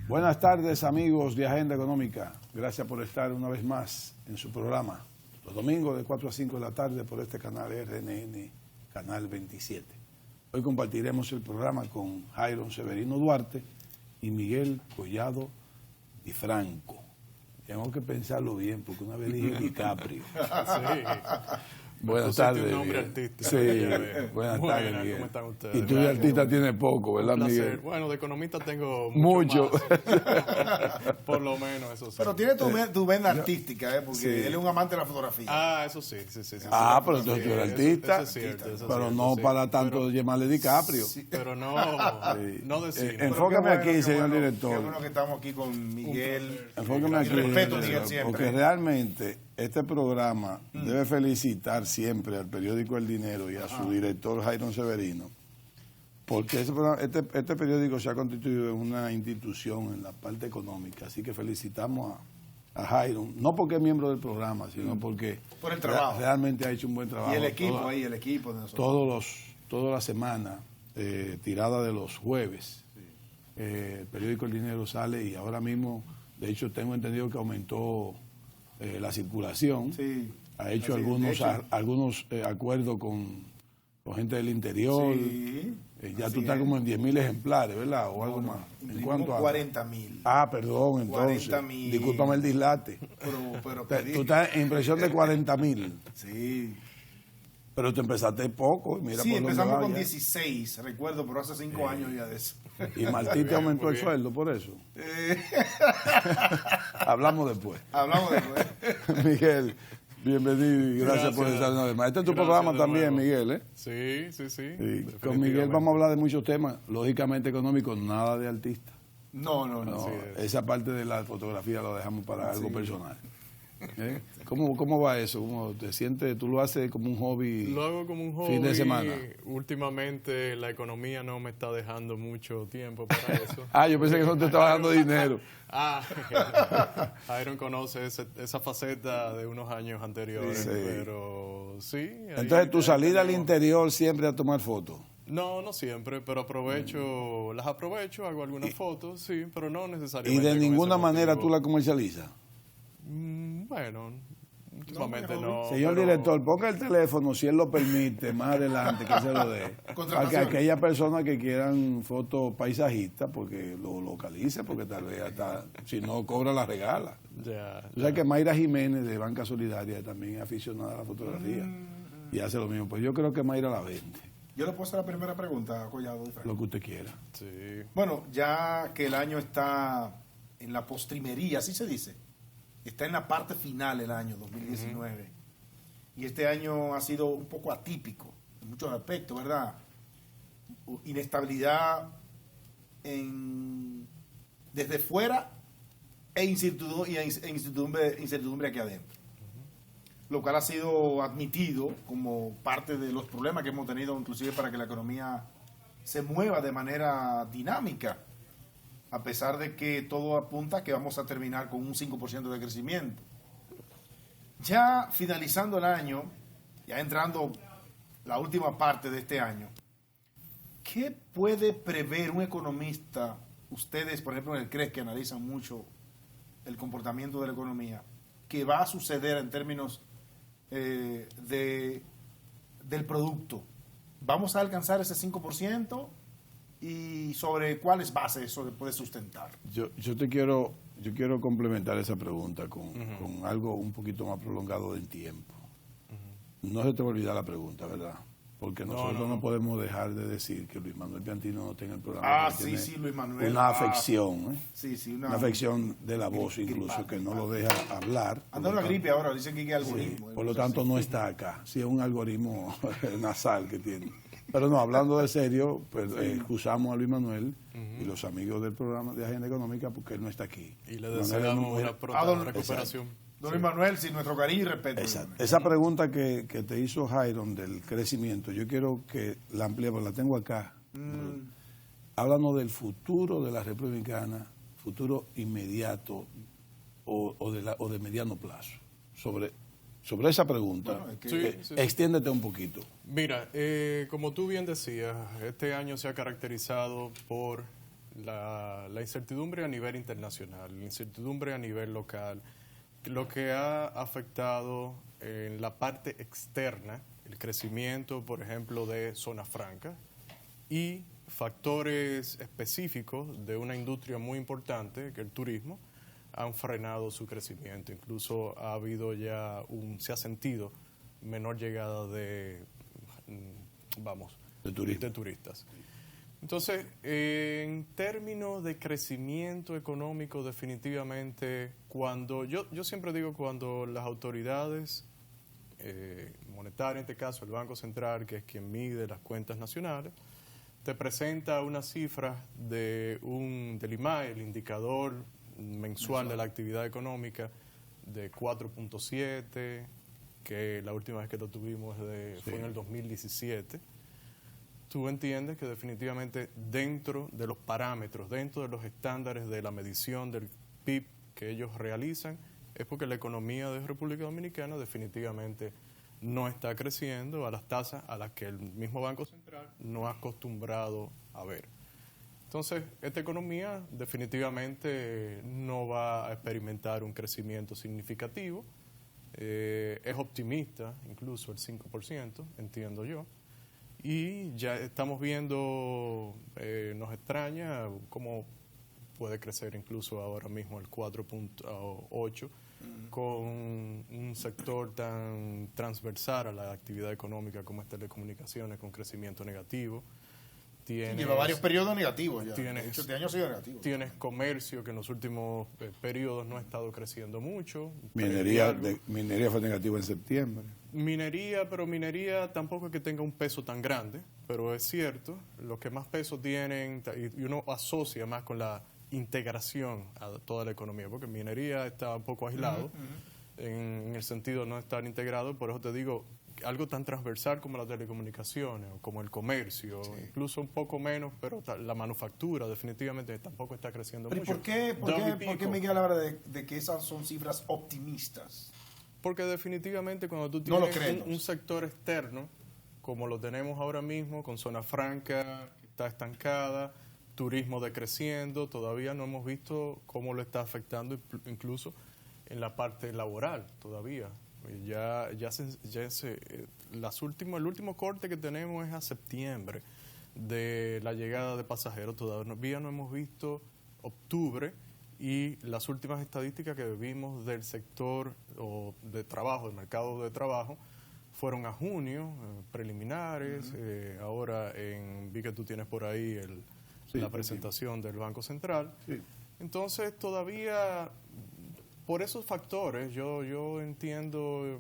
Buenas tardes, amigos de Agenda Económica. Gracias por estar una vez más en su programa. Los domingos de 4 a 5 de la tarde por este canal RNN, canal 27. Hoy compartiremos el programa con Jairon Severino Duarte y Miguel Collado Di Franco. Tengo que pensarlo bien porque una vez dije DiCaprio. Sí. Buenas tardes. Un nombre artístico. Sí, buenas tardes, Miguel. ¿Cómo están ustedes? Y tú de artista tienes poco, ¿verdad, Miguel? Bueno, de economista tengo Mucho. más. Por lo menos, eso sí. Pero tiene tu vena artística, porque sí. él es un amante de la fotografía. Ah, eso sí. Ah, pero entonces tú eres artista. Eso es cierto, eso Pero es no cierto, para sí. tanto llamarle DiCaprio. Pero no, no decimos. Enfócame aquí, señor director. Qué bueno que estamos aquí con Miguel. Enfócame aquí, Respeto, Miguel, siempre. porque realmente este programa debe felicitar siempre al periódico El Dinero y a su director Jairon Severino, porque este periódico se ha constituido en una institución en la parte económica, así que felicitamos a Jairon, no porque es miembro del programa, sino porque Por el trabajo. realmente ha hecho un buen trabajo. Y el equipo el equipo de nosotros. Toda la semana, tirada de los jueves, el periódico El Dinero sale y ahora mismo, de hecho, tengo entendido que aumentó la circulación. Sí. Ha hecho Así, algunos acuerdos con gente del interior. Sí. Ya Así tú estás es. como en 10.000 ejemplares, ¿verdad? O algo más. ¿En cuánto? 40.000. Ah, perdón, entonces. 40.000. Discúlpame el dislate. Pero Tú estás en impresión de 40.000. Sí. Pero tú empezaste poco. Mira Sí, por dónde empezamos va con ya. 16, recuerdo, pero hace 5 años ya de eso. Y Martí te aumentó muy el bien. sueldo por eso. Hablamos después. Hablamos después. Miguel, bienvenido y gracias por estar una vez más. Este es tu programa de también, nuevo. Miguel, ¿eh? Sí. Sí, con Miguel vamos a hablar de muchos temas, lógicamente económicos, nada de artista. No. No, es. esa parte de la fotografía lo dejamos para algo personal. ¿Eh? ¿Cómo va eso? ¿Cómo te sientes? ¿Tú lo haces como un hobby? Lo hago como un hobby. Fin de semana. Últimamente la economía no me está dejando mucho tiempo para eso. Ah, yo pensé que eso te estaba dando dinero. Jairon conoce esa faceta de unos años anteriores, Sí. pero sí. ahí Entonces, tu salida al tenemos- interior siempre a tomar fotos. No siempre, pero las aprovecho, hago algunas fotos, sí, pero no Y necesariamente. de con ninguna ese manera motivo. tú la comercializas. Bueno, últimamente pero- no. Señor pero- director, ponga el teléfono, si él lo permite, más adelante que se lo dé. Para que Contrataciones. aquellas personas que quieran fotos paisajistas, porque lo localice, porque tal vez hasta, si no cobra, la regala. Ya, O sea que Mayra Jiménez de Banca Solidaria también es aficionada a la fotografía y hace lo mismo. Pues yo creo que Mayra la vende, Yo le puedo hacer la primera pregunta, Collado. lo que usted quiera. sí. Bueno, ya que el año está en la postrimería, así se dice, está en la parte final el año 2019, y este año ha sido un poco atípico en muchos aspectos, ¿verdad? Inestabilidad desde fuera e incertidumbre aquí adentro, lo cual ha sido admitido como parte de los problemas que hemos tenido, inclusive para que la economía se mueva de manera dinámica, a pesar de que todo apunta a que vamos a terminar con un 5% de crecimiento. Ya finalizando el año, ya entrando la última parte de este año, ¿qué puede prever un economista? Ustedes, por ejemplo, en el CRES, que analizan mucho el comportamiento de la economía, ¿qué va a suceder en términos del producto? ¿Vamos a alcanzar ese 5%? ¿Y sobre cuáles bases eso se puede sustentar? Yo quiero complementar esa pregunta con algo un poquito más prolongado del tiempo. No se te va a olvidar la pregunta, ¿verdad? Porque nosotros no podemos dejar de decir que Luis Manuel Piantino no tenga el programa. Ah, porque sí, tiene Luis Manuel. Una afección, ¿eh? Sí, Una afección de la voz incluso, que no lo deja hablar. Anda una gripe ahora, dicen que hay algoritmo. Por lo tanto, no está acá. Sí, es un algoritmo nasal que tiene. Pero no, hablando de serio, pues excusamos a Luis Manuel y los amigos del programa de Agenda Económica porque él no está aquí. Y le Manuel deseamos es una un- pronta recuperación. Don Luis Manuel, sin nuestro cariño y respeto. Exacto. Esa pregunta que te hizo Jairon del crecimiento, yo quiero que la ampliemos, la tengo acá. Háblanos del futuro de la República, futuro inmediato o de mediano plazo. Sobre esa pregunta, Bueno, es que- Sí. extiéndete un poquito. Mira, como tú bien decías, este año se ha caracterizado por la incertidumbre a nivel internacional, la incertidumbre a nivel local, lo que ha afectado en la parte externa, el crecimiento, por ejemplo, de zonas francas y factores específicos de una industria muy importante, que el turismo, han frenado su crecimiento. Incluso ha habido ya se ha sentido menor llegada de turistas. Entonces, en términos de crecimiento económico, definitivamente, yo siempre digo, cuando las autoridades monetarias, en este caso el Banco Central, que es quien mide las cuentas nacionales, te presenta una cifra del IMAE, el indicador mensual de la actividad económica, de 4.7, que la última vez que lo tuvimos fue en el 2017. Tú entiendes que definitivamente dentro de los parámetros, dentro de los estándares de la medición del PIB que ellos realizan, es porque la economía de República Dominicana definitivamente no está creciendo a las tasas a las que el mismo Banco Central no ha acostumbrado a ver. Entonces, esta economía definitivamente no va a experimentar un crecimiento significativo. Es optimista, incluso el 5%, entiendo yo. Y ya estamos viendo, nos extraña cómo puede crecer incluso ahora mismo el 4.8 con un sector tan transversal a la actividad económica como es telecomunicaciones, con crecimiento negativo. Lleva varios periodos negativos ya. De hecho, este año ha sido negativo. Tienes comercio, que en los últimos periodos no ha estado creciendo mucho. Minería fue negativa en septiembre. Pero minería tampoco es que tenga un peso tan grande, pero es cierto, los que más peso tienen, y uno asocia más con la integración a toda la economía, porque minería está un poco aislado, en el sentido de no estar integrado. Por eso te digo, algo tan transversal como las telecomunicaciones o como el comercio, incluso un poco menos, pero la manufactura definitivamente tampoco está creciendo mucho. ¿Por qué Miguel habla de que esas son cifras optimistas? Porque definitivamente cuando tú tienes un sector externo, como lo tenemos ahora mismo, con zona franca que está estancada, turismo decreciendo, todavía no hemos visto cómo lo está afectando incluso en la parte laboral todavía. El último corte que tenemos es a septiembre de la llegada de pasajeros. Todavía no hemos visto octubre, y las últimas estadísticas que vimos del sector de trabajo, del mercado de trabajo, fueron a junio, preliminares. Ahora vi que tú tienes por ahí la presentación del Banco Central. Sí. Entonces todavía, por esos factores, yo entiendo,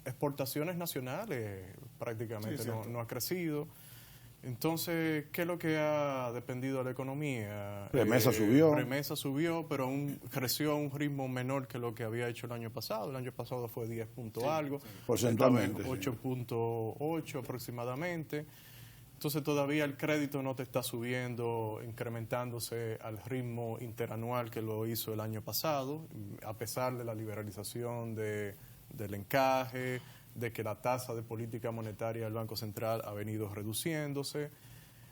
exportaciones nacionales prácticamente no ha crecido. Entonces, ¿qué es lo que ha dependido de la economía? Remesa subió, pero creció a un ritmo menor que lo que había hecho el año pasado. El año pasado fue 10 punto algo. Porcentualmente. 8.8 aproximadamente. Entonces, todavía el crédito no te está subiendo, incrementándose al ritmo interanual que lo hizo el año pasado, a pesar de la liberalización del encaje, de que la tasa de política monetaria del Banco Central ha venido reduciéndose,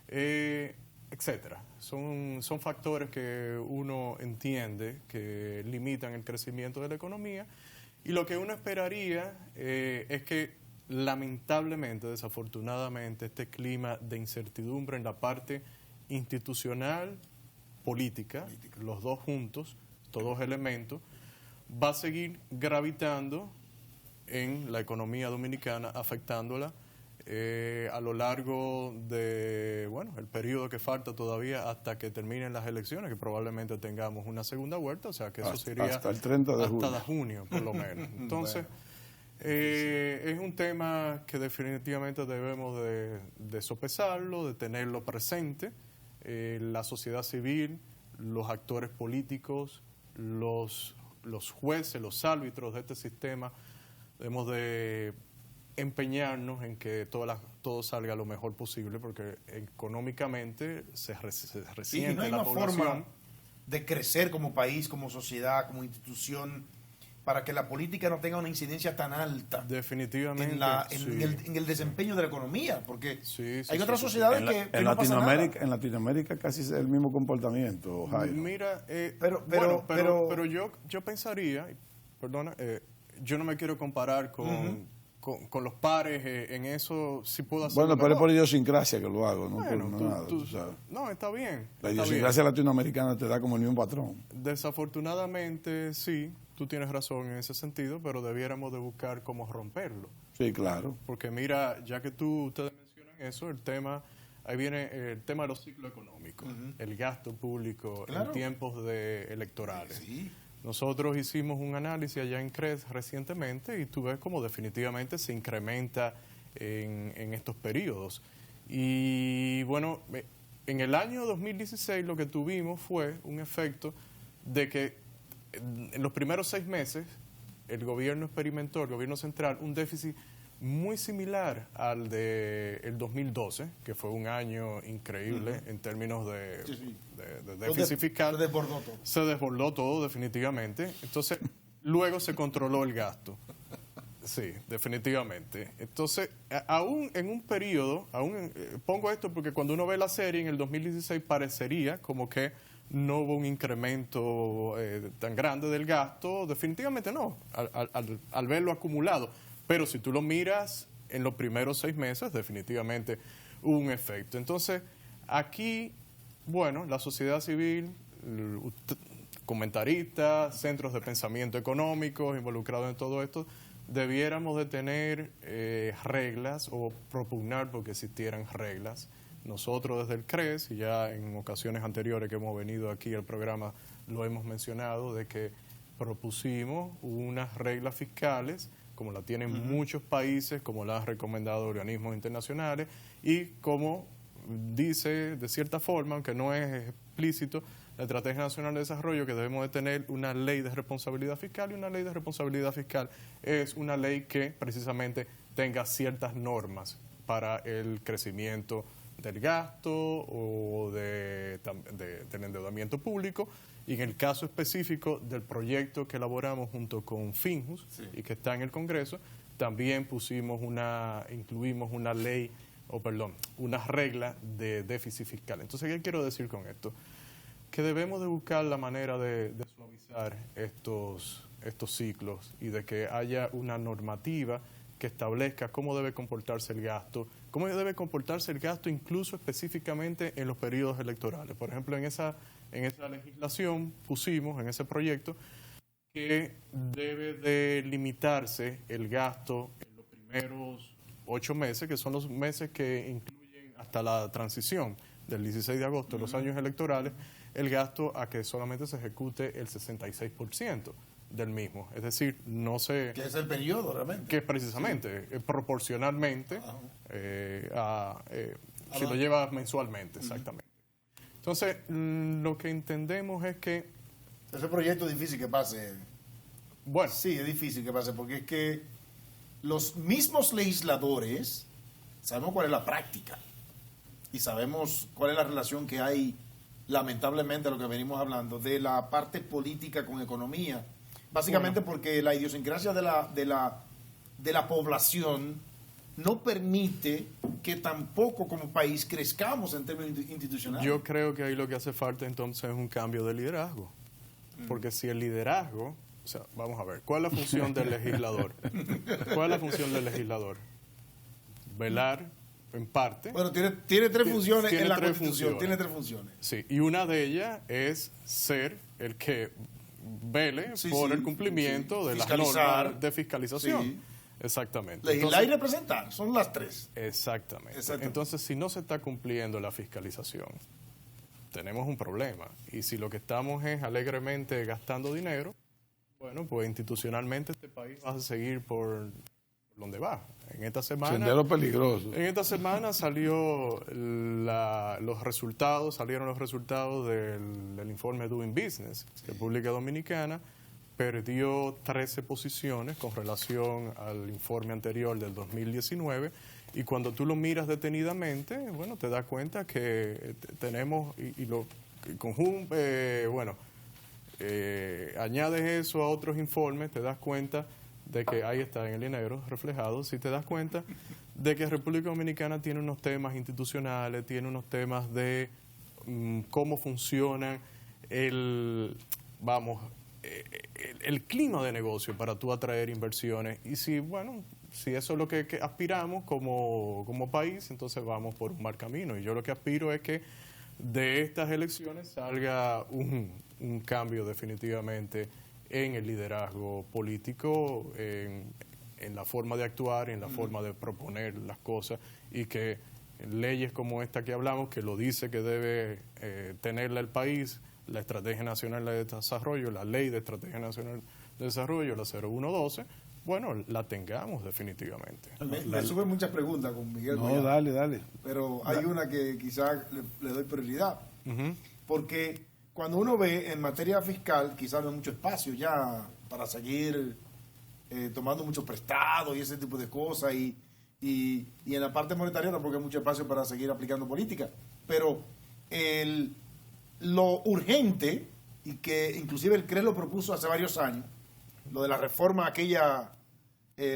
etcétera. Son factores que uno entiende que limitan el crecimiento de la economía, y lo que uno esperaría es que lamentablemente, desafortunadamente, este clima de incertidumbre en la parte institucional, política, los dos juntos, estos dos elementos, va a seguir gravitando en la economía dominicana, afectándola a lo largo de, el periodo que falta todavía hasta que terminen las elecciones, que probablemente tengamos una segunda vuelta, o sea que eso sería hasta el 30 de junio. Hasta junio, por lo menos. Entonces, es un tema que definitivamente debemos de sopesarlo, de tenerlo presente. La sociedad civil, los actores políticos, los jueces, los árbitros de este sistema, debemos de empeñarnos en que todo salga lo mejor posible, porque económicamente se resiente no hay la una población. Forma de crecer como país, como sociedad, como institución, para que la política no tenga una incidencia tan alta definitivamente en el desempeño de la economía, porque Sí, hay sí, otras sí, sí. sociedades que no pasa nada. En Latinoamérica casi es el mismo comportamiento, Jairo. Mira, Pero- pero yo pensaría, perdona, yo no me quiero comparar con los pares en eso, si puedo hacer. Bueno, pero es por idiosincrasia que lo hago, no Bueno, por nada, tú sabes. no, está bien. La está idiosincrasia latinoamericana te da como el mismo patrón. bien. Desafortunadamente, sí, tú tienes razón en ese sentido, pero debiéramos de buscar cómo romperlo. Sí, claro. Porque mira, ya que ustedes mencionan eso, ahí viene el tema de los ciclos económicos, el gasto público Claro. en tiempos electorales. Sí. Nosotros hicimos un análisis allá en CRES recientemente y tú ves cómo definitivamente se incrementa en estos periodos. Y bueno, en el año 2016 lo que tuvimos fue un efecto de que en los primeros 6 meses el gobierno central, un déficit muy similar al del 2012, que fue un año increíble en términos de déficit fiscal. Se desbordó todo. Se desbordó todo definitivamente. Entonces, luego se controló el gasto. Sí, definitivamente. Entonces, aún en un periodo, pongo esto porque cuando uno ve la serie en el 2016 parecería como que no hubo un incremento tan grande del gasto. Definitivamente no, al verlo acumulado. Pero si tú lo miras en los primeros 6 meses, definitivamente hubo un efecto. Entonces, aquí, bueno, la sociedad civil, comentaristas, centros de pensamiento económicos involucrados en todo esto, debiéramos de tener reglas o propugnar porque existieran reglas. Nosotros desde el CRES, y ya en ocasiones anteriores que hemos venido aquí al programa lo hemos mencionado, de que propusimos unas reglas fiscales como la tienen muchos países, como la han recomendado organismos internacionales y como dice de cierta forma, aunque no es explícito, la Estrategia Nacional de Desarrollo, que debemos de tener una ley de responsabilidad fiscal, y una ley de responsabilidad fiscal es una ley que precisamente tenga ciertas normas para el crecimiento del gasto o del endeudamiento público. Y en el caso específico del proyecto que elaboramos junto con Finjus y que está en el Congreso, también incluimos una ley, unas reglas de déficit fiscal. Entonces, ¿qué quiero decir con esto? Que debemos de buscar la manera de suavizar estos ciclos y de que haya una normativa que establezca cómo debe comportarse el gasto, incluso específicamente en los periodos electorales. Por ejemplo, en esa legislación pusimos en ese proyecto que debe de limitarse el gasto en los primeros 8 meses, que son los meses que incluyen hasta la transición del 16 de agosto, los años electorales, el gasto a que solamente se ejecute el 66% del mismo. Es decir, no se... Que es el periodo realmente. Que precisamente, proporcionalmente, si lo llevas mensualmente, exactamente. Entonces, lo que entendemos es que... Ese proyecto es difícil que pase. Bueno. Sí, es difícil que pase, porque es que los mismos legisladores sabemos cuál es la práctica y sabemos cuál es la relación que hay, lamentablemente, lo que venimos hablando, de la parte política con economía. Básicamente porque la idiosincrasia de la población no permite que tampoco como país crezcamos en términos institucionales. Yo creo que ahí lo que hace falta entonces es un cambio de liderazgo. Porque si el liderazgo, o sea, vamos a ver, ¿cuál es la función del legislador? ¿Cuál es la función del legislador? Velar, en parte. Bueno, tiene 3 funciones en la tres Constitución, funciones. tiene 3 funciones. Sí, y una de ellas es ser el que vele por el cumplimiento de las normas de fiscalización. Sí. Exactamente. Legislar y representar, son las 3. Exactamente. Entonces, si no se está cumpliendo la fiscalización, tenemos un problema. Y si lo que estamos es alegremente gastando dinero, bueno, pues institucionalmente este país va a seguir por donde va. En esta semana... Sendero peligroso. En esta semana salieron los resultados del informe Doing Business. República Dominicana perdió 13 posiciones con relación al informe anterior del 2019, y cuando tú lo miras detenidamente, bueno, te das cuenta que tenemos añades eso a otros informes, te das cuenta de que ahí está en el negro reflejado, si te das cuenta de que República Dominicana tiene unos temas institucionales, tiene unos temas de cómo funcionan el clima de negocio para tú atraer inversiones. Y si eso es lo que aspiramos como país, entonces vamos por un mal camino. Y yo lo que aspiro es que de estas elecciones salga un cambio definitivamente en el liderazgo político, en la forma de actuar, en la forma de proponer las cosas, y que leyes como esta que hablamos, que lo dice que debe tenerla el país, la Estrategia Nacional de Desarrollo, la Ley de Estrategia Nacional de Desarrollo, la 0112, bueno, la tengamos definitivamente. Me suben muchas preguntas con Miguel. No, dale. Pero hay una que quizás le doy prioridad. Porque cuando uno ve en materia fiscal, quizás no hay mucho espacio ya para seguir tomando mucho prestado y ese tipo de cosas. Y en la parte monetaria tampoco hay mucho espacio para seguir aplicando política. Pero lo urgente, y que inclusive el CRE lo propuso hace varios años, lo de la reforma aquella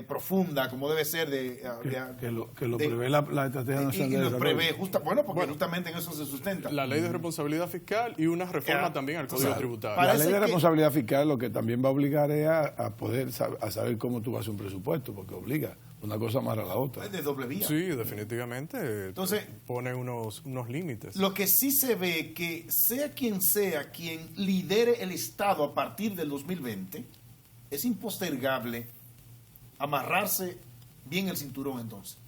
profunda, como debe ser, que lo prevé la Estrategia Nacional de Desarrollo. Prevé, justamente en eso se sustenta. La Ley de Responsabilidad Fiscal y una reforma también al Código Tributario. La Ley de Responsabilidad Fiscal lo que también va a obligar es a poder saber cómo tú vas a hacer un presupuesto, porque obliga una cosa más a la otra. Es de doble vía. Sí, definitivamente. Entonces, pone unos límites. Lo que sí se ve que sea quien lidere el Estado a partir del 2020, es impostergable amarrarse bien el cinturón entonces,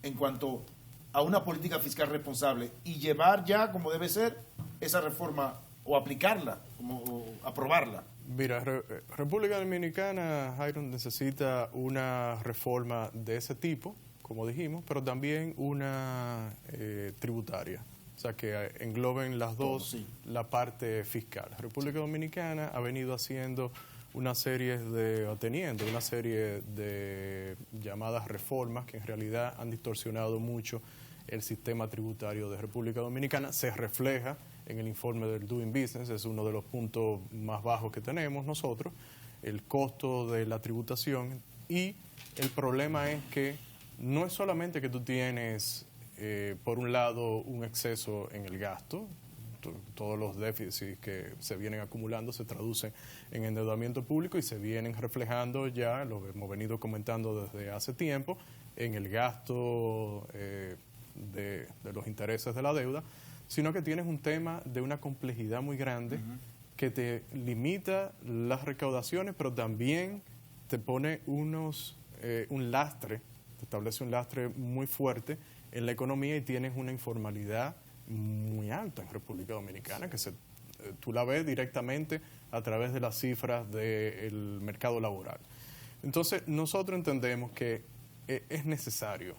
en cuanto a una política fiscal responsable, y llevar ya como debe ser esa reforma, o aplicarla, o aprobarla. Mira, República Dominicana, Jairo, necesita una reforma de ese tipo, como dijimos, pero también una tributaria. O sea, que engloben las dos, sí, la parte fiscal. República Dominicana ha venido teniendo una serie de llamadas reformas que en realidad han distorsionado mucho el sistema tributario de República Dominicana. Se refleja en el informe del Doing Business, es uno de los puntos más bajos que tenemos nosotros, el costo de la tributación. Y el problema es que no es solamente que tú tienes, por un lado, un exceso en el gasto. Todos los déficits que se vienen acumulando se traducen en endeudamiento público y se vienen reflejando ya, lo hemos venido comentando desde hace tiempo, en el gasto de los intereses de la deuda, sino que tienes un tema de una complejidad muy grande que te limita las recaudaciones, pero también te pone un lastre, te establece un lastre muy fuerte en la economía, y tienes una informalidad muy alta en República Dominicana, que tú la ves directamente a través de las cifras del mercado laboral. Entonces, nosotros entendemos que es necesario,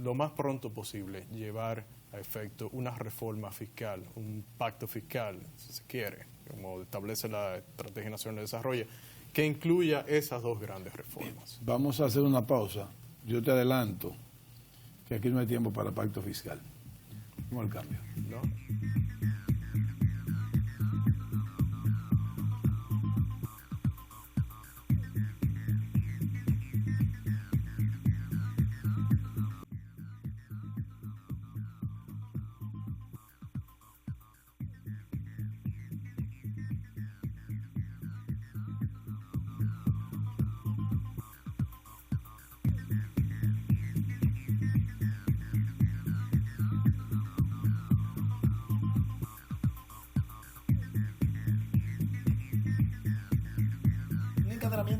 lo más pronto posible, llevar a efecto una reforma fiscal, un pacto fiscal, si se quiere, como establece la Estrategia Nacional de Desarrollo, que incluya esas dos grandes reformas. Vamos a hacer una pausa. Yo te adelanto que aquí no hay tiempo para pacto fiscal. ¿Cómo el cambio? ¿No?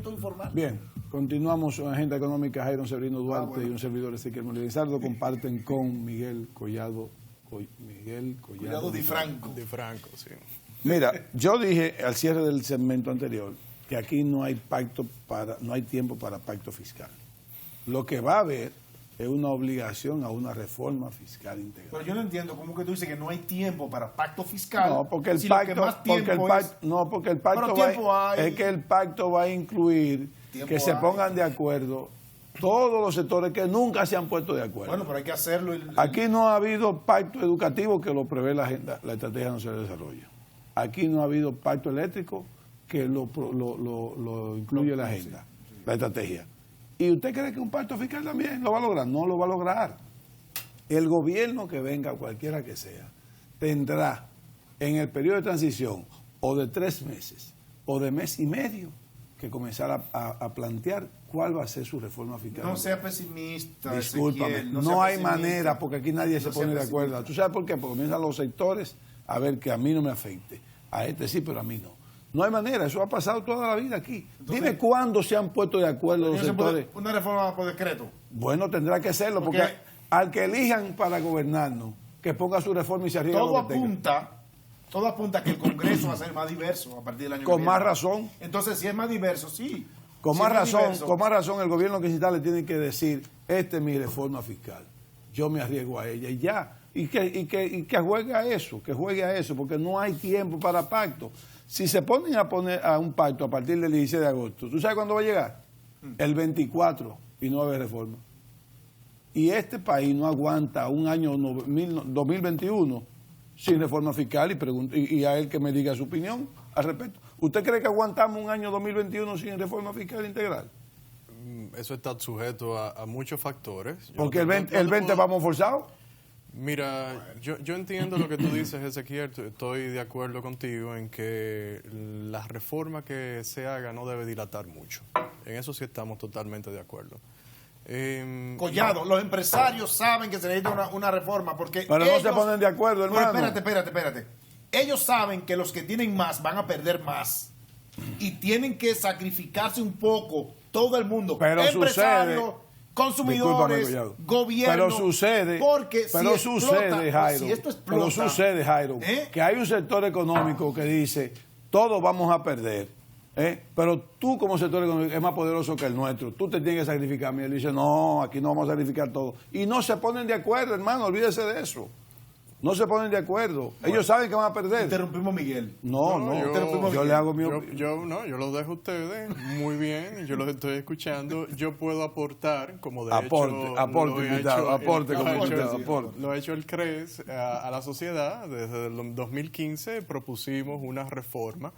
Informal. Bien, continuamos en Agenda Económica. Jairo Severino Duarte y un servidor Ezequiel Molina comparten con Miguel Collado Di Franco. Di Franco, sí. Mira, yo dije al cierre del segmento anterior que aquí no hay tiempo para pacto fiscal. Lo que va a haber es una obligación a una reforma fiscal integral. Pero yo no entiendo cómo que tú dices que no hay tiempo para pacto fiscal. No, porque el pacto va a incluir que se pongan de acuerdo todos los sectores que nunca se han puesto de acuerdo. Bueno, pero hay que hacerlo. Aquí no ha habido pacto educativo que lo prevé la Estrategia Nacional de Desarrollo. aquí no ha habido pacto eléctrico que lo incluye en la agenda, la estrategia. ¿Y usted cree que un pacto fiscal también lo va a lograr? No lo va a lograr. El gobierno que venga, cualquiera que sea, tendrá en el periodo de transición o de 3 meses o de mes y medio que comenzar a plantear cuál va a ser su reforma fiscal. No sea pesimista, Discúlpame, Ezequiel, no hay manera, porque aquí nadie se pone de acuerdo. ¿Tú sabes por qué? Porque comienzan los sectores a ver que a mí no me afecte. A este sí, pero a mí no. No hay manera, eso ha pasado toda la vida aquí. Entonces, dime cuándo se han puesto de acuerdo los sectores. ¿Una reforma por decreto? Bueno, tendrá que serlo, porque al que elijan para gobernarnos, que ponga su reforma y se arriesgue. Todo apunta a que el Congreso va a ser más diverso a partir del año que viene. Con más razón. Entonces, si es más diverso, sí. Con más razón, el gobierno que se está le tiene que decir, esta es mi reforma fiscal. Yo me arriesgo a ella y ya. Y que juegue a eso, porque no hay tiempo para pacto. Si se ponen a un pacto a partir del 16 de agosto, ¿tú sabes cuándo va a llegar? El 24 y no va a haber reforma. Y este país no aguanta un año 2021 sin reforma fiscal y a él que me diga su opinión al respecto. ¿Usted cree que aguantamos un año 2021 sin reforma fiscal integral? Eso está sujeto a muchos factores. Porque el 20 vamos forzados. Mira, yo entiendo lo que tú dices, Ezequiel, estoy de acuerdo contigo en que la reforma que se haga no debe dilatar mucho. En eso sí estamos totalmente de acuerdo. Collado, los empresarios saben que se necesita una reforma porque pero ellos, no se ponen de acuerdo, hermano. Espérate. Ellos saben que los que tienen más van a perder más y tienen que sacrificarse un poco todo el mundo, pero empresarios, consumidores, gobierno. Pero sucede, Jairo, que hay un sector económico que dice, todos vamos a perder. Pero tú como sector económico es más poderoso que el nuestro, tú te tienes que sacrificar. Y él dice, no, aquí no vamos a sacrificar todo. Y no se ponen de acuerdo, hermano, olvídese de eso. No se ponen de acuerdo. Bueno, ellos saben que van a perder. Interrumpimos, Miguel. Yo le hago mi yo lo dejo a ustedes muy bien, yo los estoy escuchando. Yo puedo aportar, como de aporte. Lo ha hecho el CRES a la sociedad. Desde el 2015 propusimos una reforma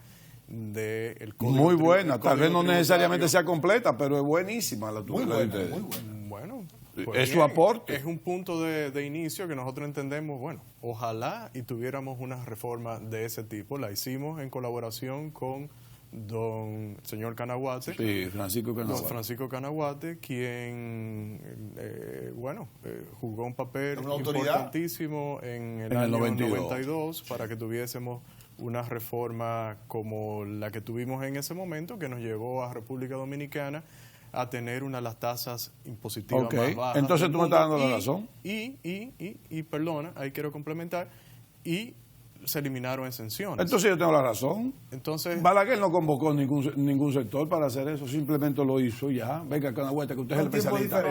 del código muy buena, tal vez no necesariamente sea completa, pero es buenísima la tuya. Muy buena. Bueno, pues es su aporte. Es un punto de inicio que nosotros entendemos, bueno, ojalá y tuviéramos una reforma de ese tipo. La hicimos en colaboración con señor Canaguate. Sí, Francisco Canaguate, quien, jugó un papel importantísimo en el año 92 para que tuviésemos una reforma como la que tuvimos en ese momento, que nos llevó a República Dominicana a tener una de las tasas impositivas más bajas. Entonces tú me estás dando la razón. Y perdona, ahí quiero complementar, y se eliminaron exenciones. Entonces yo tengo la razón. Entonces Balaguer no convocó ningún sector para hacer eso, simplemente lo hizo ya. Venga, Canaguete, que usted es el especialista.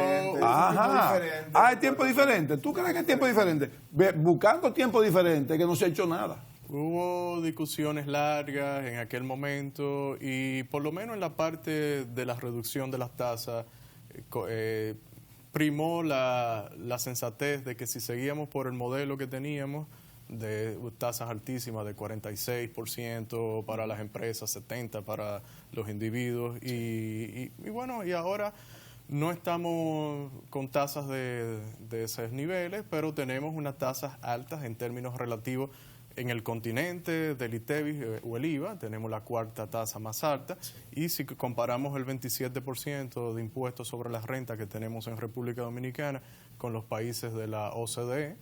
Hay tiempo diferente. ¿Tú crees que es tiempo diferente? Buscando tiempo diferente, que no se ha hecho nada. Hubo discusiones largas en aquel momento y por lo menos en la parte de la reducción de las tasas primó la sensatez de que si seguíamos por el modelo que teníamos de tasas altísimas de 46% para las empresas, 70% para los individuos y ahora no estamos con tasas de esos niveles, pero tenemos unas tasas altas en términos relativos. En el continente del ITEVIS o el IVA tenemos la cuarta tasa más alta y si comparamos el 27% de impuestos sobre las rentas que tenemos en República Dominicana con los países de la OCDE,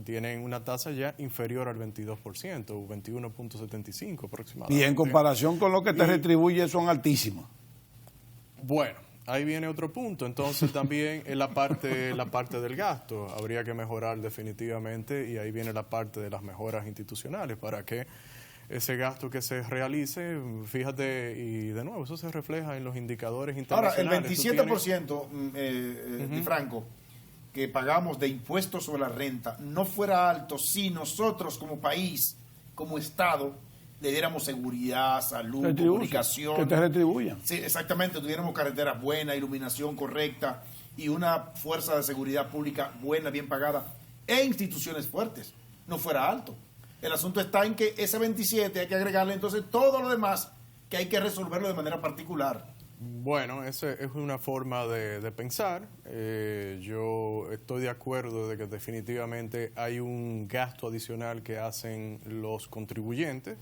tienen una tasa ya inferior al 22%, o 21.75 aproximadamente. Y en comparación con lo que te retribuye son altísimas. Bueno. Ahí viene otro punto, entonces también en la parte del gasto habría que mejorar definitivamente y ahí viene la parte de las mejoras institucionales para que ese gasto que se realice, fíjate, y de nuevo eso se refleja en los indicadores internacionales. Ahora, el 27%, Franco, que pagamos de impuestos sobre la renta no fuera alto si nosotros como país, como Estado, le diéramos seguridad, salud, comunicación. Que te retribuyan. Sí, exactamente, tuviéramos carreteras buenas, iluminación correcta y una fuerza de seguridad pública buena, bien pagada e instituciones fuertes. No fuera alto. El asunto está en que ese 27 hay que agregarle entonces todo lo demás que hay que resolverlo de manera particular. Bueno, esa es una forma de pensar. Yo estoy de acuerdo de que definitivamente hay un gasto adicional que hacen los contribuyentes,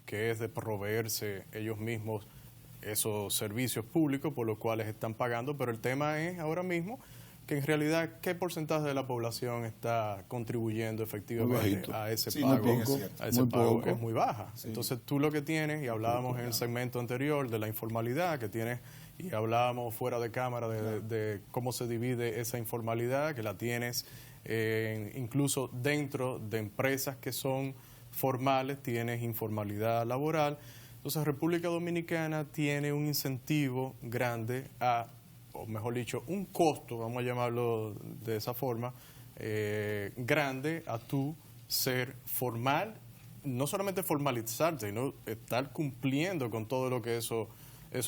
que es de proveerse ellos mismos esos servicios públicos por los cuales están pagando, pero el tema es ahora mismo que en realidad qué porcentaje de la población está contribuyendo efectivamente a ese pago. A ese pago es muy baja. Sí. Entonces tú lo que tienes, y hablábamos en el segmento anterior de la informalidad que tienes, y hablábamos fuera de cámara de cómo se divide esa informalidad, que la tienes incluso dentro de empresas que son formales, tienes informalidad laboral. Entonces República Dominicana tiene un incentivo grande o mejor dicho, un costo, vamos a llamarlo de esa forma, grande a tú ser formal, no solamente formalizarte, sino estar cumpliendo con todo lo que eso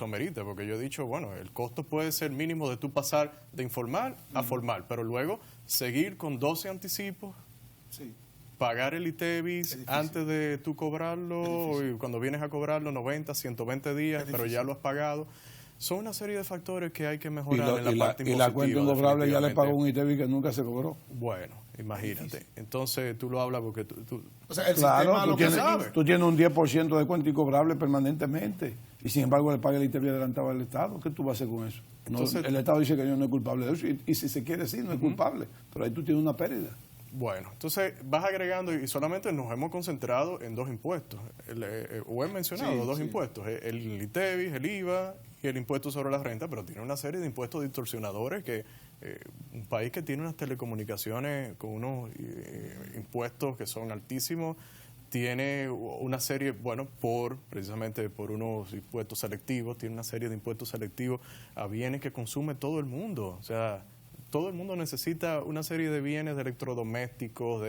merita, porque yo he dicho, bueno, el costo puede ser mínimo de tú pasar de informal a formal, pero luego seguir con 12 anticipos, pagar el ITEVIS antes de tú cobrarlo, y cuando vienes a cobrarlo 90, 120 días, pero ya lo has pagado. Son una serie de factores que hay que mejorar en la parte impositiva. Y la cuenta incobrable ya le pagó un ITEVIS que nunca se cobró. Bueno, imagínate. Entonces tú lo hablas porque tú o sea, el claro, sistema lo que sabe. Tú tienes un 10% de cuenta incobrable permanentemente y sin embargo le paga el ITEVIS adelantado al Estado. ¿Qué tú vas a hacer con eso? Entonces, el Estado dice que yo no es culpable de eso y si se quiere sí, no es culpable. Pero ahí tú tienes una pérdida. Bueno, entonces vas agregando y solamente nos hemos concentrado en dos impuestos, o he mencionado dos impuestos, el ITEVIS, el IVA y el impuesto sobre la renta, pero tiene una serie de impuestos distorsionadores que un país que tiene unas telecomunicaciones con unos impuestos que son altísimos, tiene una serie, bueno, precisamente por unos impuestos selectivos, tiene una serie de impuestos selectivos a bienes que consume todo el mundo, o sea, todo el mundo necesita una serie de bienes, de electrodomésticos,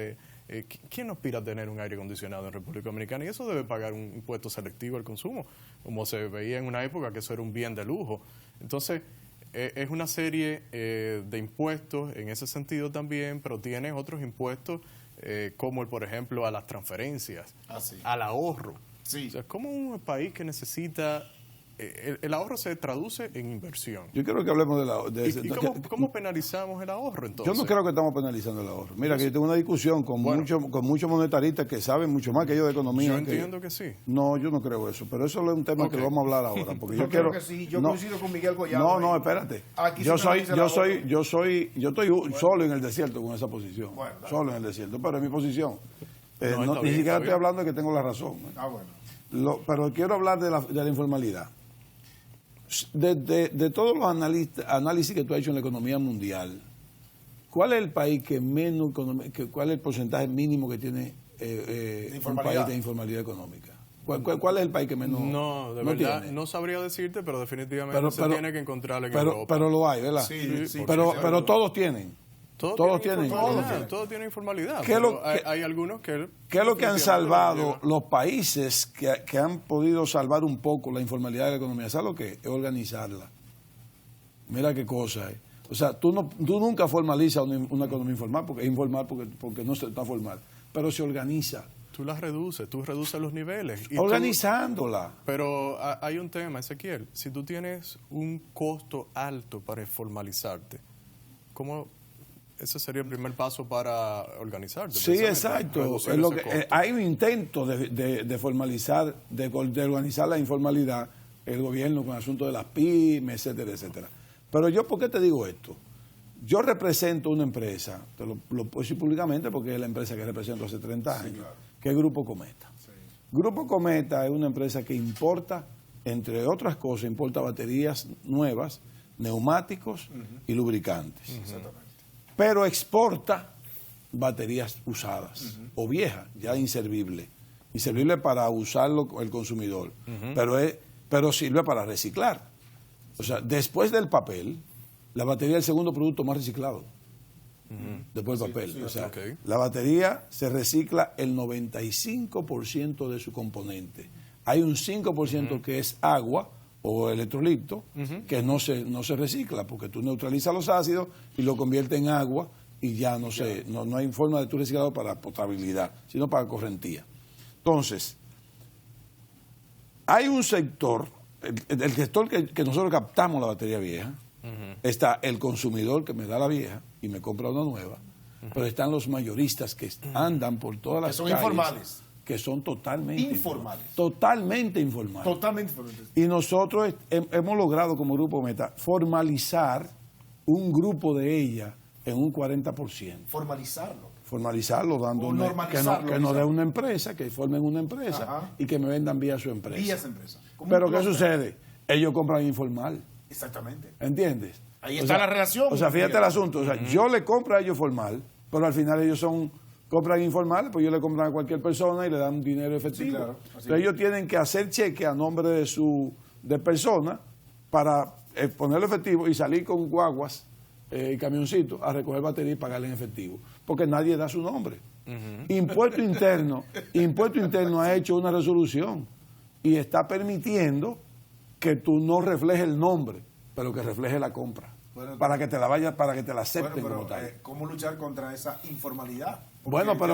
¿quién aspira a tener un aire acondicionado en República Dominicana? Y eso debe pagar un impuesto selectivo al consumo, como se veía en una época que eso era un bien de lujo. Entonces, es una serie de impuestos en ese sentido también, pero tiene otros impuestos como, por ejemplo, a las transferencias, al ahorro. Sí. O sea, como un país que necesita... El ahorro se traduce en inversión. Yo quiero que hablemos ¿Y cómo penalizamos el ahorro entonces? Yo no creo que estamos penalizando el ahorro. Mira, que yo tengo una discusión con muchos monetaristas que saben mucho más que yo de economía. Yo entiendo que sí. No, yo no creo eso, pero eso es un tema que lo vamos a hablar ahora. Porque yo creo que sí. Yo coincido con Miguel Collado. No, espérate. Yo estoy solo en el desierto con esa posición. Solo en el desierto, pero es mi posición. Ni siquiera estoy hablando de que tengo la razón. Pero quiero hablar de la informalidad. De todos los análisis que tú has hecho en la economía mundial, ¿cuál es el país que menos, cuál es el porcentaje mínimo que tiene un país de informalidad económica? ¿Cuál es el país que menos? No, de verdad, no sabría decirte, pero definitivamente se tiene que encontrar en Europa. Pero lo hay, ¿verdad? Sí, pero todos tienen. Todos tienen informalidad. Hay algunos que... ¿Qué es lo que han salvado los países que han podido salvar un poco la informalidad de la economía? ¿Sabes lo que es? Es organizarla. Mira qué cosa es. O sea, tú nunca formalizas una economía informal, porque es informal porque no está formal, pero se organiza. Tú reduces los niveles. Organizándola. Pero hay un tema, Ezequiel. Si tú tienes un costo alto para formalizarte, ¿cómo...? Ese sería el primer paso para organizarte. Sí, exacto. Es lo que, hay un intento de formalizar, de organizar la informalidad, el gobierno con el asunto de las pymes, etcétera, etcétera. Pero yo, ¿por qué te digo esto? Yo represento una empresa, te lo puedo decir públicamente porque es la empresa que represento hace 30 años, que es Grupo Cometa. Sí. Grupo Cometa es una empresa que importa, entre otras cosas, importa baterías nuevas, neumáticos y lubricantes. Exactamente. Pero exporta baterías usadas o viejas, ya inservibles para usarlo el consumidor, pero sirve para reciclar. O sea, después del papel, la batería es el segundo producto más reciclado. Después del papel. O sea, la batería se recicla el 95% de su componente. Hay un 5% que es agua o electrolito, que no se recicla, porque tú neutralizas los ácidos y lo conviertes en agua y ya no hay forma de tú reciclarlo para potabilidad, sino para correntía. Entonces, hay un sector, el sector que nosotros captamos la batería vieja, está el consumidor que me da la vieja y me compra una nueva, pero están los mayoristas que andan por todas las calles. Que son informales. Que son totalmente informales. Totalmente informales. Totalmente informales. Y nosotros hemos logrado como Grupo Meta formalizar un grupo de ellas en un 40%. Formalizarlo, dándole que nos dé una empresa, que formen una empresa. Ajá. Y que me vendan vía su empresa. Vía esa empresa. Pero ¿qué sucede? Ellos compran informal. Exactamente. ¿Entiendes? Ahí está la relación. O sea, fíjate el asunto. O sea, yo le compro a ellos formal, pero al final ellos compran informal, pues ellos le compran a cualquier persona y le dan dinero efectivo. Sí, claro. Entonces ellos tienen que hacer cheque a nombre de persona para ponerlo efectivo y salir con guaguas y camioncitos a recoger batería y pagarle en efectivo. Porque nadie da su nombre. Impuesto Interno ha hecho una resolución y está permitiendo que tú no reflejes el nombre, pero que refleje la compra. Bueno, para que te la acepten pero, como tal. ¿cómo luchar contra esa informalidad? Porque bueno, por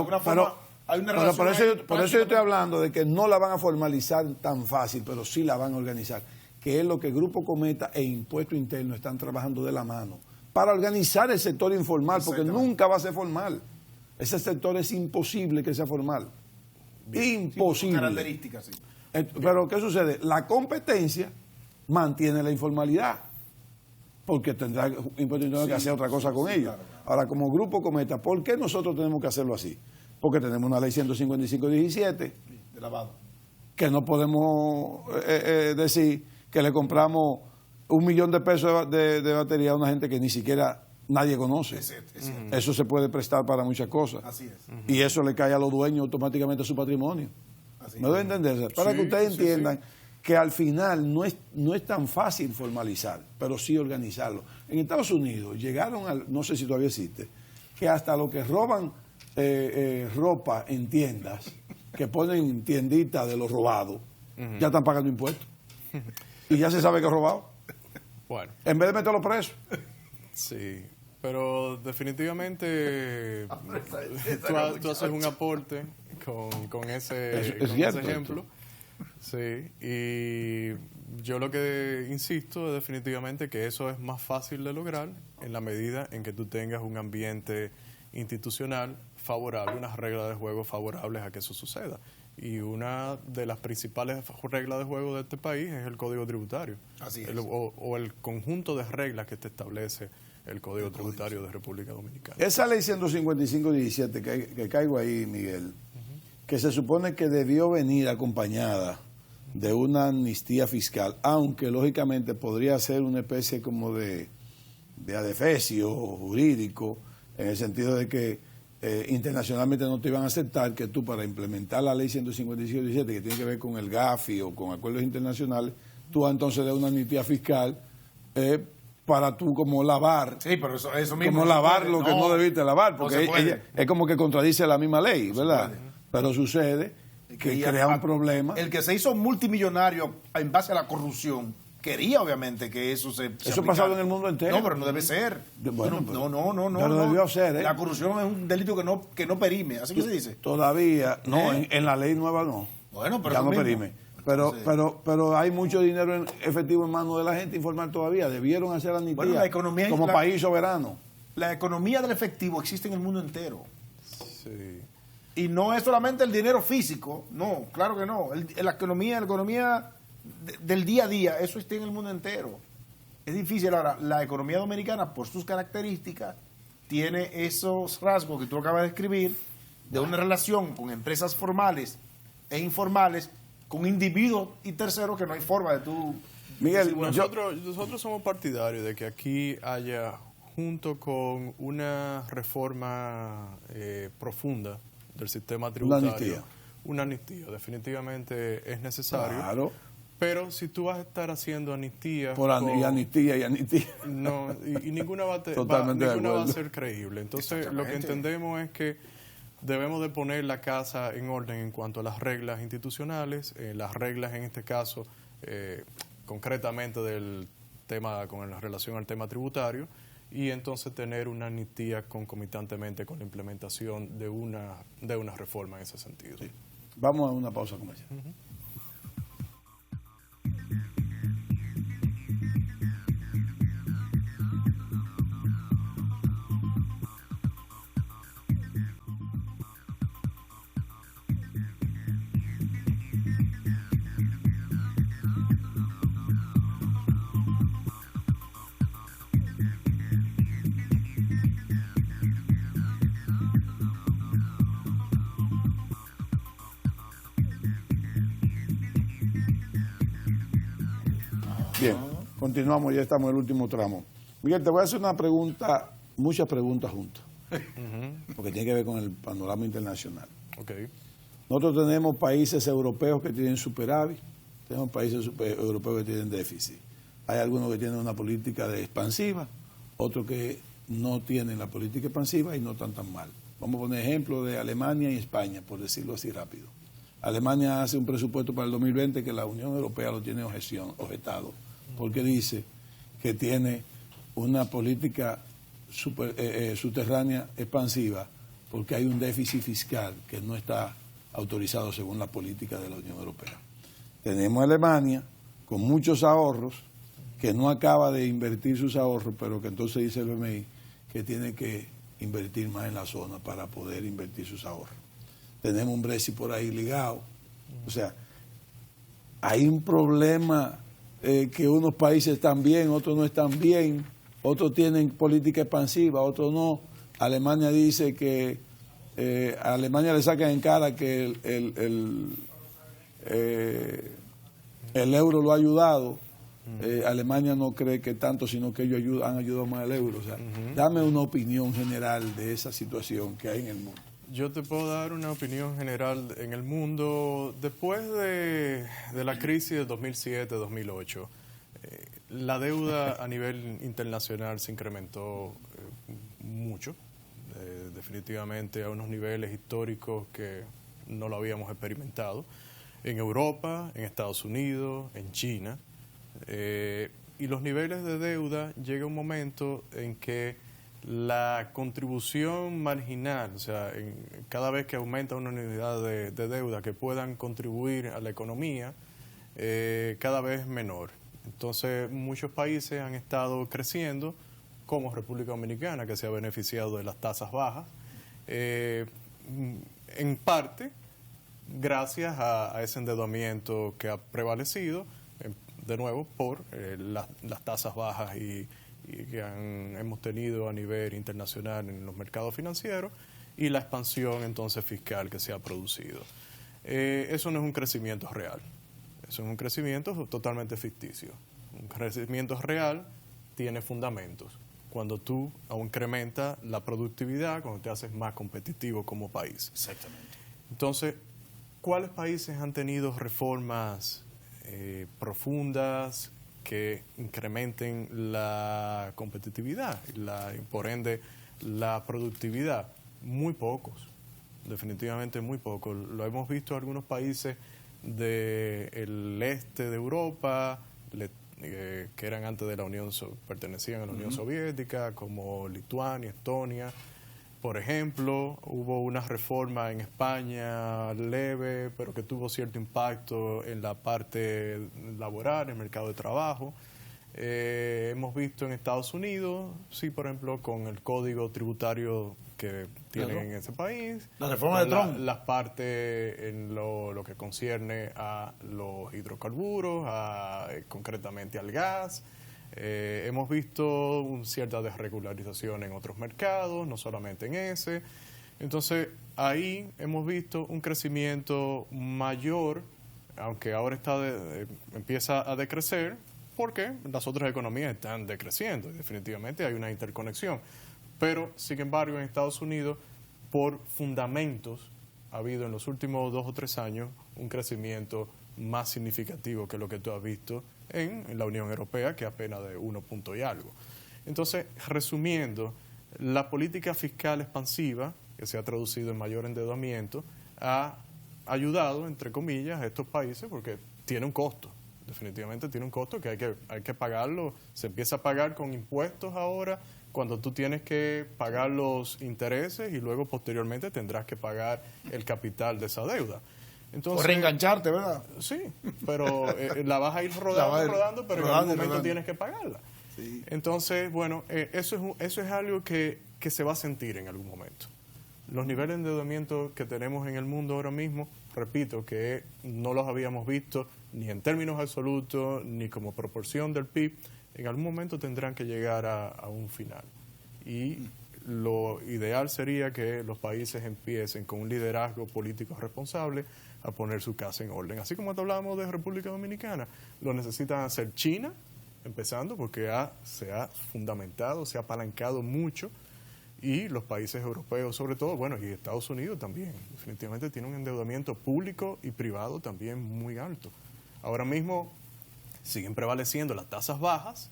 eso yo estoy hablando de que no la van a formalizar tan fácil, pero sí la van a organizar, que es lo que Grupo Cometa e Impuesto Interno están trabajando de la mano para organizar el sector informal, porque nunca va a ser formal. Ese sector es imposible que sea formal. Bien. Imposible. Características, sí. Pero ¿qué sucede? La competencia mantiene la informalidad, porque tendrá Impuesto Interno que hacer otra cosa con ellos. Claro. Ahora, como Grupo Cometa, ¿por qué nosotros tenemos que hacerlo así? Porque tenemos una ley 155-17 de lavado, que no podemos decir que le compramos $1.000.000 de batería a una gente que ni siquiera nadie conoce. Es cierto. Eso se puede prestar para muchas cosas. Así es. Y eso le cae a los dueños automáticamente a su patrimonio. ¿Me doy a entender? Para que ustedes entiendan que al final no es tan fácil formalizar, pero sí organizarlo. En Estados Unidos llegaron no sé si todavía existe, que hasta los que roban ropa en tiendas, que ponen tienditas de los robados, ya están pagando impuestos. Y ya se sabe que es robado. Bueno. En vez de meterlo preso. Sí, pero definitivamente tú haces un aporte con ese ejemplo. Sí, y yo lo que insisto es definitivamente que eso es más fácil de lograr en la medida en que tú tengas un ambiente institucional favorable, unas reglas de juego favorables a que eso suceda. Y una de las principales reglas de juego de este país es el Código Tributario. Así es. O el conjunto de reglas que te establece el Código Tributario de República Dominicana. Esa ley 155-17 que caigo ahí, Miguel, que se supone que debió venir acompañada de una amnistía fiscal, aunque lógicamente podría ser una especie como de adefesio jurídico, en el sentido de que internacionalmente no te iban a aceptar que tú, para implementar la ley 155-17, que tiene que ver con el GAFI o con acuerdos internacionales, tú entonces des una amnistía fiscal para tú como lavar. Sí, pero eso mismo. Como lavar lo que no debiste lavar, porque es como que contradice la misma ley, ¿verdad? Pero sucede que crea un problema. El que se hizo multimillonario en base a la corrupción quería obviamente que eso se eso ha pasado en el mundo entero. No, pero no debe ser. Bueno, no. Pero debió ser, La corrupción es un delito que no perime, así que se dice. Todavía, no, en la ley nueva no. Bueno, pero ya no perime. Pero hay mucho dinero en efectivo en manos de la gente informal todavía. Debieron hacer la amnistía la economía como país soberano. La economía del efectivo existe en el mundo entero. Sí. Y no es solamente el dinero físico, no, claro que no. La economía del día a día, eso está en el mundo entero. Es difícil. Ahora, la economía dominicana, por sus características, tiene esos rasgos que tú acabas de escribir, de una relación con empresas formales e informales, con individuos y terceros que no hay forma de tú... Miguel, nosotros somos partidarios de que aquí haya, junto con una reforma profunda del sistema tributario, una amnistía. Definitivamente es necesario. Claro. Pero si tú vas a estar haciendo amnistías... amnistía. No, y ninguna va a ser creíble. Entonces, lo que entendemos es que debemos de poner la casa en orden en cuanto a las reglas institucionales, las reglas en este caso, concretamente del tema con la relación al tema tributario, y entonces tener una amnistía concomitantemente con la implementación de una reforma en ese sentido. Sí. Vamos a una pausa comercial. Bien, continuamos, ya estamos en el último tramo. Miguel, te voy a hacer una pregunta, muchas preguntas juntas, porque tiene que ver con el panorama internacional. Okay. Nosotros tenemos países europeos que tienen superávit, tenemos países europeos que tienen déficit. Hay algunos que tienen una política expansiva, otros que no tienen la política expansiva y no están tan mal. Vamos a poner ejemplos de Alemania y España, por decirlo así rápido. Alemania hace un presupuesto para el 2020 que la Unión Europea lo tiene objetado, porque dice que tiene una política subterránea expansiva, porque hay un déficit fiscal que no está autorizado según la política de la Unión Europea. Tenemos a Alemania con muchos ahorros, que no acaba de invertir sus ahorros, pero que entonces dice el BMI que tiene que invertir más en la zona para poder invertir sus ahorros. Tenemos un Brexit por ahí ligado. O sea, hay un problema que unos países están bien, otros no están bien, otros tienen política expansiva, otros no. Alemania dice que a Alemania le sacan en cara que el euro lo ha ayudado. Alemania no cree que tanto, sino que ellos han ayudado más al euro. O sea, dame una opinión general de esa situación que hay en el mundo. Yo te puedo dar una opinión general en el mundo. Después de la crisis de 2007-2008, la deuda a nivel internacional se incrementó mucho, definitivamente a unos niveles históricos que no lo habíamos experimentado, en Europa, en Estados Unidos, en China. Y los niveles de deuda, llega un momento en que la contribución marginal, o sea, cada vez que aumenta una unidad de deuda que puedan contribuir a la economía, cada vez menor. Entonces, muchos países han estado creciendo, como República Dominicana, que se ha beneficiado de las tasas bajas, en parte gracias a ese endeudamiento que ha prevalecido, de nuevo, por las tasas bajas y que hemos tenido a nivel internacional en los mercados financieros y la expansión entonces fiscal que se ha producido. Eso no es un crecimiento real, eso es un crecimiento totalmente ficticio. Un crecimiento real tiene fundamentos. Cuando tú incrementas la productividad, cuando te haces más competitivo como país. Exactamente. Entonces, ¿cuáles países han tenido reformas profundas que incrementen la competitividad y por ende la productividad? Muy pocos, definitivamente muy pocos. Lo hemos visto en algunos países del este de Europa, que eran antes de la Unión, pertenecían a la Unión Soviética, como Lituania, Estonia. Por ejemplo, hubo una reforma en España leve, pero que tuvo cierto impacto en la parte laboral, en el mercado de trabajo. Hemos visto en Estados Unidos, sí, por ejemplo, con el código tributario que tienen en ese país. La reforma de Trump. Las partes en lo que concierne a los hidrocarburos, concretamente al gas. Hemos visto cierta desregularización en otros mercados, no solamente en ese. Entonces, ahí hemos visto un crecimiento mayor, aunque ahora empieza a decrecer, porque las otras economías están decreciendo y definitivamente hay una interconexión. Pero, sin embargo, en Estados Unidos, por fundamentos, ha habido en los últimos 2 o 3 años un crecimiento más significativo que lo que tú has visto en la Unión Europea, que apenas de 1 punto y algo. Entonces, resumiendo, la política fiscal expansiva, que se ha traducido en mayor endeudamiento, ha ayudado, entre comillas, a estos países porque tiene un costo. Definitivamente tiene un costo que hay que pagarlo. Se empieza a pagar con impuestos ahora, cuando tú tienes que pagar los intereses y luego posteriormente tendrás que pagar el capital de esa deuda. O reengancharte, ¿verdad? Sí, pero la vas a ir rodando, pero en algún momento tienes que pagarla. Sí. Entonces, bueno, eso es algo que se va a sentir en algún momento. Los niveles de endeudamiento que tenemos en el mundo ahora mismo, repito, que no los habíamos visto ni en términos absolutos, ni como proporción del PIB, en algún momento tendrán que llegar a un final. Y lo ideal sería que los países empiecen con un liderazgo político responsable a poner su casa en orden. Así como hablábamos de República Dominicana, lo necesitan hacer China, empezando porque se ha fundamentado, se ha apalancado mucho, y los países europeos sobre todo, bueno, y Estados Unidos también, definitivamente tiene un endeudamiento público y privado también muy alto. Ahora mismo siguen prevaleciendo las tasas bajas,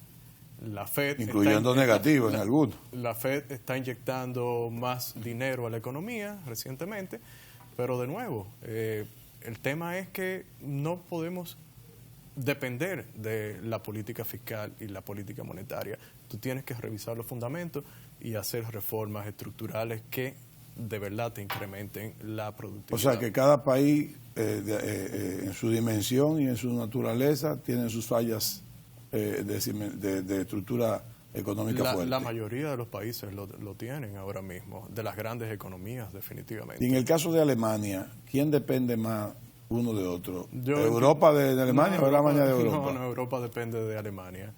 la Fed incluyendo negativos en algunos. La Fed está inyectando más dinero a la economía recientemente, pero de nuevo, el tema es que no podemos depender de la política fiscal y la política monetaria. Tú tienes que revisar los fundamentos y hacer reformas estructurales que de verdad te incrementen la productividad. O sea, que cada país en su dimensión y en su naturaleza tiene sus fallas de estructura económica fuerte. La mayoría de los países lo tienen ahora mismo, de las grandes economías, definitivamente. Y en el caso de Alemania, ¿quién depende más uno de otro? ¿Europa de Alemania o Alemania de Europa? No, Europa depende de Alemania.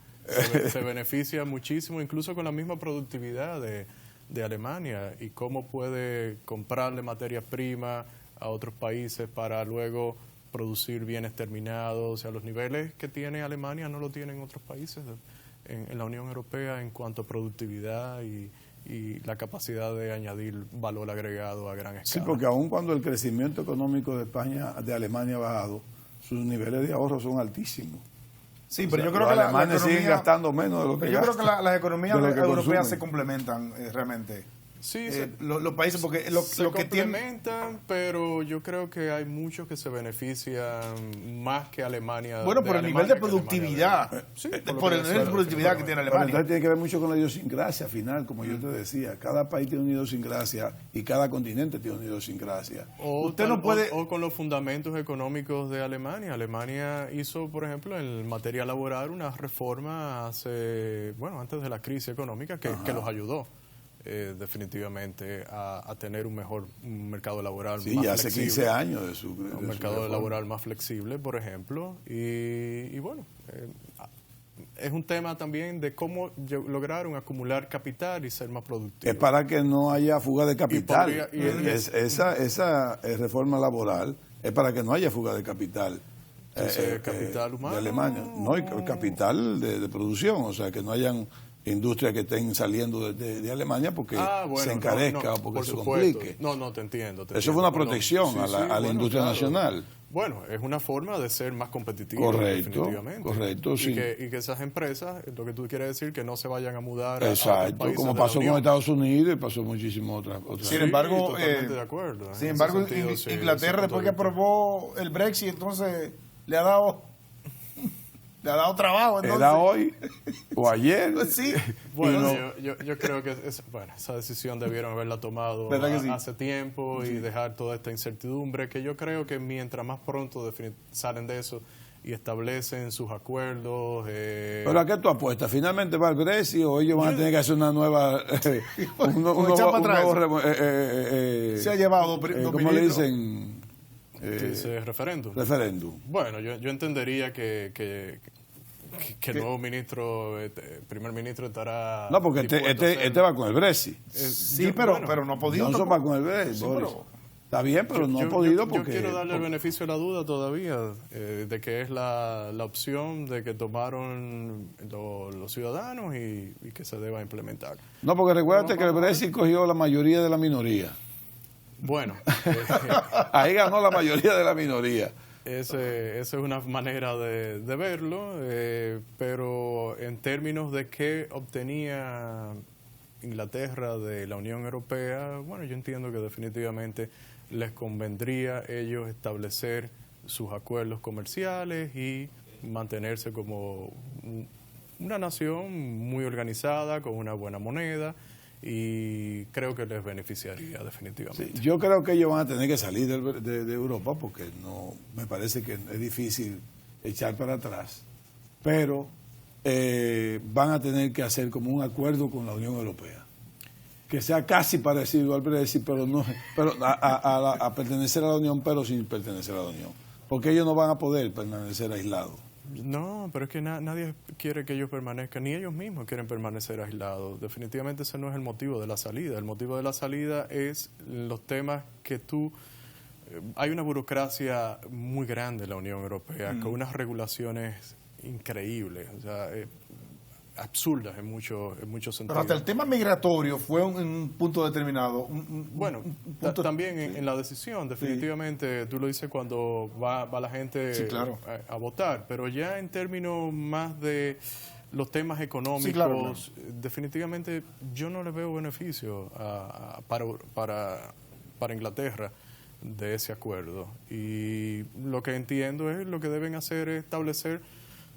Se beneficia muchísimo, incluso con la misma productividad de Alemania, y cómo puede comprarle materias primas a otros países para luego producir bienes terminados. O sea, los niveles que tiene Alemania no lo tienen otros países en la Unión Europea en cuanto a productividad y la capacidad de añadir valor agregado a gran escala. Sí, porque aun cuando el crecimiento económico de Alemania ha bajado, sus niveles de ahorro son altísimos. Sí, pero yo creo que los alemanes siguen gastando menos de lo que gastan. Yo creo que las economías europeas se complementan realmente. Sí, los países, porque se complementan, pero yo creo que hay muchos que se benefician más que Alemania. Bueno, por el nivel de productividad. Por el nivel de productividad que tiene Alemania. Entonces tiene que ver mucho con la idiosincrasia final, como yo te decía. Cada país tiene una idiosincrasia y cada continente tiene una idiosincrasia. Usted no puede... o con los fundamentos económicos de Alemania. Alemania hizo, por ejemplo, en materia laboral una reforma antes de la crisis económica que los ayudó. Definitivamente a tener un mercado laboral más flexible. Sí, hace 15 años de un mercado laboral más flexible, por ejemplo, y bueno, es un tema también de cómo lograron acumular capital y ser más productivos. Es para que no haya fuga de capital. Esa reforma laboral es para que no haya fuga de capital. Capital humano. De Alemania. No, capital de producción, o sea, que no hayan industrias que estén saliendo de Alemania porque se encarezca o porque se complique. No, te entiendo. Eso fue una protección a la industria nacional. Bueno, es una forma de ser más competitivo. Correcto, definitivamente. Correcto, sí. Y que esas empresas, lo que tú quieres decir, que no se vayan a mudar a otros países, como pasó con Estados Unidos y pasó muchísimo otras. Sin embargo, totalmente de acuerdo. Sin embargo, Inglaterra, después que aprobó el Brexit, entonces le ha dado trabajo. Entonces. ¿Era hoy o ayer? Sí. Bueno, yo creo que esa decisión debieron haberla tomado hace tiempo y dejar toda esta incertidumbre, que yo creo que mientras más pronto salen de eso y establecen sus acuerdos... ¿Pero a qué tú apuestas? ¿Finalmente va el Brexit o ellos van a tener que hacer una nueva... Se ha llevado... ¿Cómo le dicen? Referéndum. Bueno, yo entendería que el nuevo primer ministro estará... No, porque este va con el Brexit. Pero no ha podido. Johnson va con el Brexit. Está bien, pero no ha podido porque... Yo quiero darle el beneficio de la duda todavía de que es la opción de que tomaron los ciudadanos y que se deba implementar. No, porque recuérdate que el Brexit cogió la mayoría de la minoría. Bueno, ahí ganó la mayoría de la minoría. Esa es una manera de verlo, pero en términos de qué obtenía Inglaterra de la Unión Europea, bueno, yo entiendo que definitivamente les convendría a ellos establecer sus acuerdos comerciales y mantenerse como una nación muy organizada, con una buena moneda y creo que les beneficiaría definitivamente. Sí, yo creo que ellos van a tener que salir de Europa porque no me parece que es difícil echar para atrás, pero van a tener que hacer como un acuerdo con la Unión Europea que sea casi parecido al Brexit, pero no, pero a pertenecer a la Unión, pero sin pertenecer a la Unión, porque ellos no van a poder permanecer aislados. No, pero es que nadie quiere que ellos permanezcan, ni ellos mismos quieren permanecer aislados. Definitivamente ese no es el motivo de la salida. El motivo de la salida es los temas que hay una burocracia muy grande en la Unión Europea, con unas regulaciones increíbles, o sea, absurdas en muchos sentidos. Pero hasta el tema migratorio fue un punto determinado. También en la decisión, definitivamente, tú lo dices cuando va la gente sí, claro, a votar, pero ya en términos más de los temas económicos, sí, claro. Definitivamente yo no le veo beneficio para Inglaterra de ese acuerdo. Y lo que entiendo es lo que deben hacer es establecer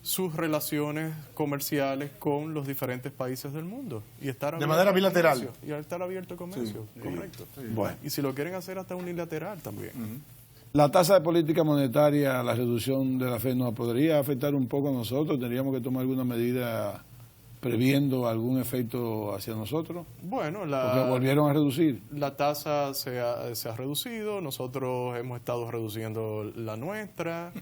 sus relaciones comerciales con los diferentes países del mundo y estar de manera bilateral y estar abierto al comercio, sí, correcto. Sí. Bueno. Y si lo quieren hacer hasta unilateral también. La tasa de política monetaria, la reducción de la FED, ¿nos podría afectar un poco a nosotros? ¿Tendríamos que tomar alguna medida previendo algún efecto hacia nosotros? Bueno, porque volvieron a reducir. La tasa se ha reducido, nosotros hemos estado reduciendo la nuestra,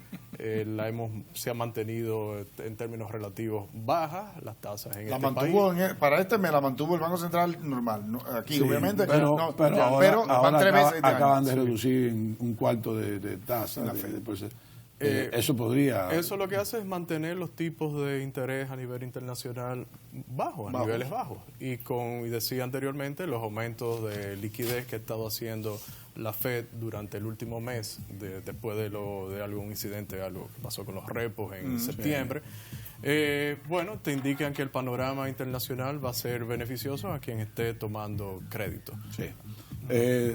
se ha mantenido en términos relativos bajas las tasas en este país. Para me la mantuvo el Banco Central normal, ¿no? Aquí sí, obviamente, pero ahora acaban de reducir un cuarto de tasa. Eso podría... Eso lo que hace es mantener los tipos de interés a nivel internacional bajos, niveles bajos. Y decía anteriormente, los aumentos de liquidez que ha estado haciendo la Fed durante el último mes, después de algún incidente, algo que pasó con los repos en septiembre, bueno, te indican que el panorama internacional va a ser beneficioso a quien esté tomando crédito. Sí.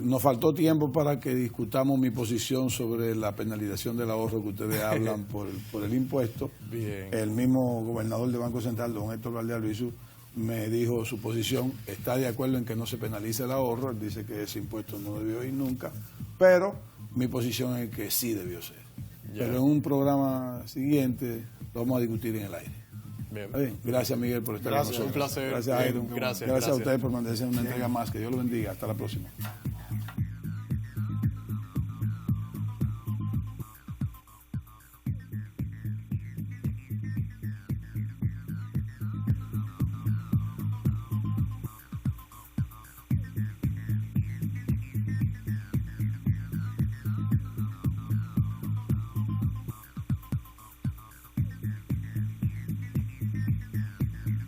Nos faltó tiempo para que discutamos mi posición sobre la penalización del ahorro que ustedes hablan por el impuesto. Bien. El mismo gobernador del Banco Central, don Héctor Valdealbizu, me dijo su posición. Está de acuerdo en que no se penalice el ahorro. Él dice que ese impuesto no debió ir nunca, pero mi posición es que sí debió ser. Yeah. Pero en un programa siguiente lo vamos a discutir en el aire. Bien. Gracias, Miguel, por estar con nosotros. Un placer. Gracias, Iron. Gracias A ustedes por mantenerse en una entrega más. Que Dios lo bendiga. Hasta la próxima.